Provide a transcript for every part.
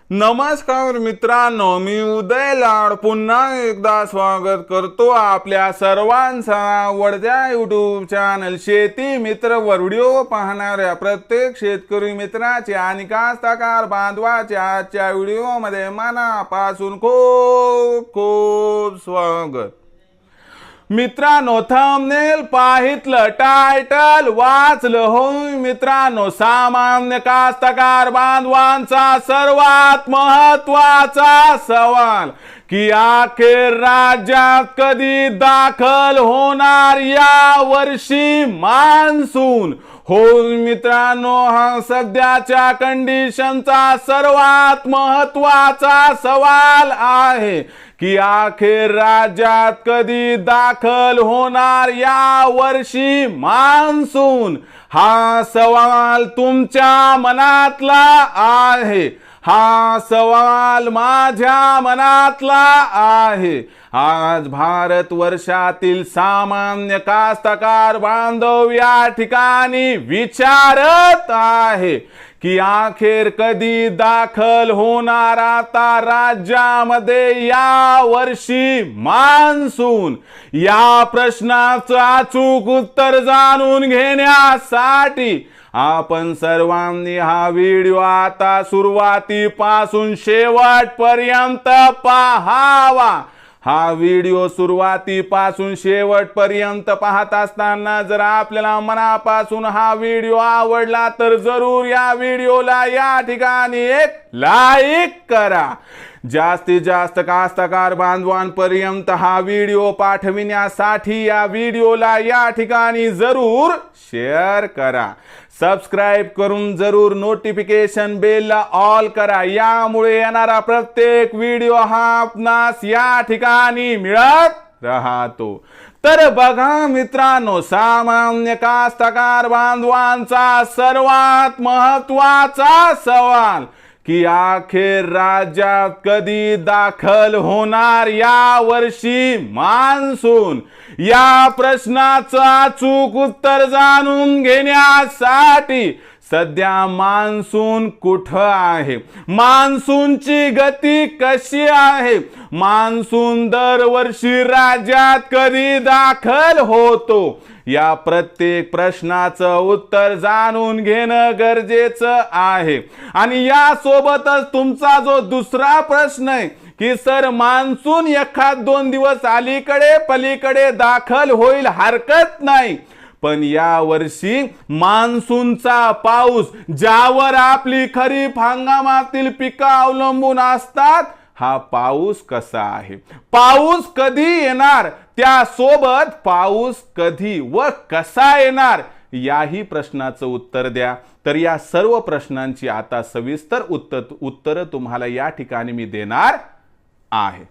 नमस्कार मित्रांनो, मी उदय लाड पुन्हा एकदा स्वागत करतो आपल्या सर्वांचा आवडत्या YouTube चॅनल शेती मित्र वर व्हिडिओ पाहणाऱ्या प्रत्येक शेतकरी मित्राचे आणि कास्तकार बांधवाचे आजच्या व्हिडिओमध्ये मनापासून खूप खूप स्वागत। मित्रांनो, थंबनेल पाहितलं, टायटल वाचलं होय मित्रांनो, सामान्य कास्तकार बांधवांचा सर्वात महत्त्वाचा सवाल की अखेर राज्यात कधी दाखल होणार या वर्षी मान्सून। हो मित्रांनो, हा सध्याच्या कंडिशनचा सर्वात महत्त्वाचा सवाल आहे की अखेर राज्यात कधी दाखल होणार या वर्षी मान्सून। हा सवाल तुमच्या मनातला आहे, हा सवाल माझ्या मनातला आहे। आज भारत वर्षातील सामान्य कास्तकार बांधव या ठिकाणी विचारत आहे की अखेर कधी दाखल होणार आता राज्यामध्ये या वर्षी मान्सून। या प्रश्नाचं अचूक उत्तर जाणून घेण्यासाठी आपण सर्वांनी हा व्हिडिओ आता सुरुवातीपासून शेवटपर्यंत पाहावा। हा व्हिडिओ सुरुवातीपासून शेवटपर्यंत पाहत असताना जर आपल्याला मनापासून हा व्हिडिओ आवडला तर जरूर या व्हिडिओला या ठिकाणी एक लाईक करा। जास्तीत जास्त कास्तकार बांधवांपर्यंत हा व्हिडिओ पाठविण्यासाठी या व्हिडिओला या ठिकाणी जरूर शेअर करा। सबस्क्राइब करून जरूर नोटिफिकेशन बेलला ऑल करा, यामुळे येणारा प्रत्येक व्हिडिओ हा आपणास या ठिकाणी मिळत राहतो। तर बघा मित्रांनो, सामान्य कास्तकार बांधवांचा सर्वात महत्त्वाचा सवाल की अखेर राज्यात कधी दाखल होणार या वर्षी मान्सून। या प्रश्नाचं अचूक उत्तर जाणून घेण्यासाठी सध्या मान्सून कुठं आहे, मान्सूनची गती कशी आहे, मान्सून दरवर्षी राज्यात कधी दाखल होतो, या प्रत्येक प्रश्नाचं उत्तर जाणून घेणं गरजेचं आहे। आणि या सोबतच तुमचा जो दुसरा प्रश्न आहे की सर मान्सून एखाद दोन दिवस अलीकडे पलीकडे दाखल होईल, हरकत नाही, पण या वर्षी मान्सूनचा पाऊस ज्यावर आपली खरीप हंगामातील पिकं अवलंबून असतात, हा पाऊस कसा आहे, पाऊस कधी येणार, त्यासोबत पाऊस कधी व कसा येणार, याही प्रश्नाचं उत्तर द्या। तर या सर्व प्रश्नांची आता सविस्तर उत्तर तुम्हाला या ठिकाणी मी देणार आहे।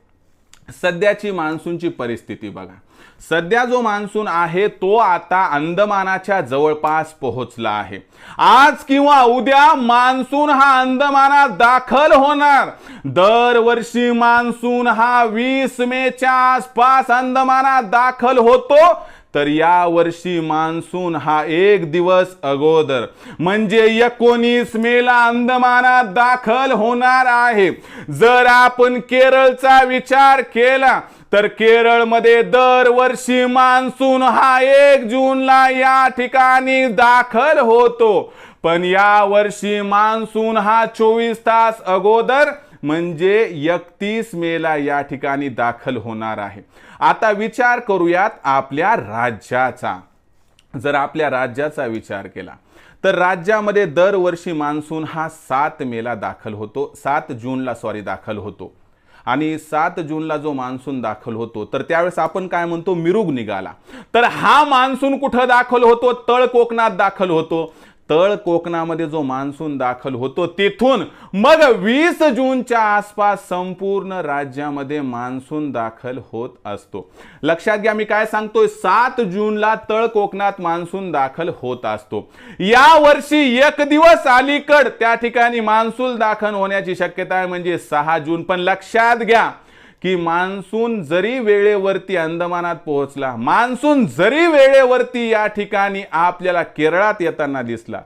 सध्याची मान्सूनची परिस्थिती बघा। सध्या जो मान्सून आहे तो आता अंदमानाच्या जवळपास पोहोचला आहे। आज किंवा उद्या मान्सून हा अंदमानात दाखल होणार। दरवर्षी मान्सून हा 20 मेच्या आसपास अंदमानात दाखल होतो, तर या वर्षी मान्सून हा एक दिवस अगोदर म्हणजे 19 मेला अंदमानात दाखल होणार आहे। जर आपण केरळचा विचार केला तर केरळमध्ये दरवर्षी मान्सून हा 1 जूनला या ठिकाणी दाखल होतो, पण या वर्षी मान्सून हा 24 तास अगोदर म्हणजे 31 मेला या ठिकाणी दाखल होणार आहे। आता विचार करूयात आपल्या राज्याचा। जर आपल्या राज्याचा विचार केला तर राज्यामध्ये दरवर्षी मान्सून हा 7 मेला दाखल होतो, 7 जूनला दाखल होतो। आणि 7 जूनला जो मान्सून दाखल होतो तर त्यावेळेस आपण काय म्हणतो, मिरुग निघाला। तर हा मान्सून कुठं दाखल होतो, तळ कोकणात दाखल होतो। तळ कोकणामध्ये जो मान्सून दाखल होतो तिथून मग 20 जूनच्या आसपास संपूर्ण राज्यामध्ये मान्सून दाखल होत असतो। लक्षात घ्या मी काय सांगतोय, 7 जूनला तळ कोकणात मान्सून दाखल होत असतो। या वर्षी एक दिवस अलीकड त्या ठिकाणी मान्सून दाखल होण्याची शक्यता आहे म्हणजे 6 जून। पण लक्षात घ्या की मान्सून जरी वेळेवरती अंदमानात पोहोचला, मान्सून जरी वेळेवरती या ठिकाणी आपल्याला केरळात येताना दिसला,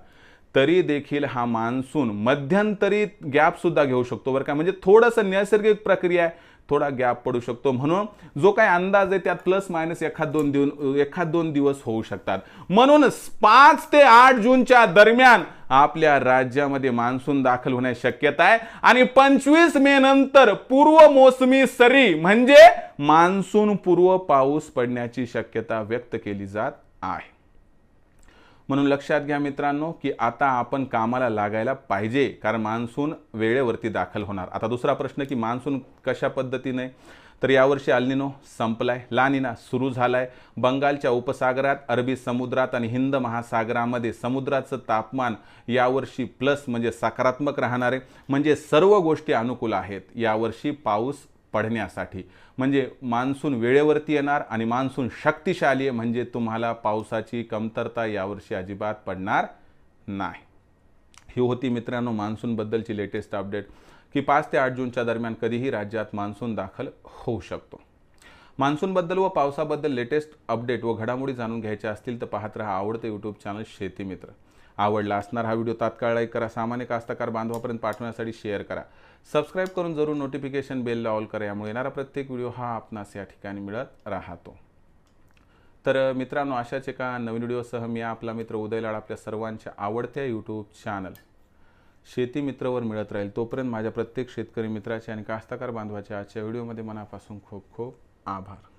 तरी देखील हा मान्सून मध्यंतरी गॅप सुद्धा घेऊ शकतो बरं का. म्हणजे थोडंसं नैसर्गिक प्रक्रिया आहे, थोडा गॅप पडू शकतो. म्हणून जो काही अंदाज आहे त्यात प्लस मायनस एखाद दोन दिवस होऊ शकतात. म्हणूनच 5 ते 8 जूनच्या दरम्यान आपल्या राज्यामध्ये मान्सून दाखल होण्याची शक्यता आहे. आणि 25 मे नंतर पूर्व मोसमी सरी म्हणजे मान्सून पूर्व पाऊस पडण्याची शक्यता व्यक्त केली जात आहे. म्हणून लक्षात घ्या मित्रांनो की आता आपण कामाला लागायला पाहिजे, कारण मान्सून वेळेवरती दाखल होणार. आता दुसरा प्रश्न की मान्सून कशा पद्धतीने, तर यावर्षी अल्निनो संपलाय, लानिना सुरू झालाय. बंगालच्या उपसागरात, अरबी समुद्रात आणि हिंद महासागरामध्ये समुद्राचं तापमान यावर्षी प्लस म्हणजे सकारात्मक राहणार आहे. म्हणजे सर्व गोष्टी अनुकूल आहेत यावर्षी पाऊस पडण्यासाठी. म्हणजे मान्सून वेळेवरती येणार आणि मान्सून शक्तिशाली आहे, म्हणजे तुम्हाला पावसाची कमतरता यावर्षी अजिबात पडणार नाही. ही होती मित्रांनो मान्सून बद्दलची लेटेस्ट अपडेट की 5 ते 8 जूनच्या दरम्यान कधीही राज्यात मान्सून दाखल होऊ शकतो. मान्सूनबद्दल व पावसाबद्दल लेटेस्ट अपडेट व घडामोडी जाणून घ्यायच्या असतील तर पाहत रहा आवडते यूट्यूब चॅनल शेती मित्र. आवडला असणार हा व्हिडिओ तात्काळ लाईक करा, सामान्य कास्तकार बांधवापर्यंत पाठवण्यासाठी शेअर करा, सबस्क्राईब करून जरूर नोटिफिकेशन बेलला ऑल करा. यामुळे येणारा प्रत्येक व्हिडिओ हा आपणास या ठिकाणी मिळत राहतो. तर मित्रांनो, अशाच एका नवीन व्हिडिओसह मी आपला मित्र उदय लाड आपल्या सर्वांच्या आवडत्या यूट्यूब चॅनल शेती मित्रवर मिळत राहील. तोपर्यंत माझ्या प्रत्येक शेतकरी मित्राचे आणि कास्तकार बांधवाच्या आजच्या व्हिडिओमध्ये मनापासून खूप खूप आभार.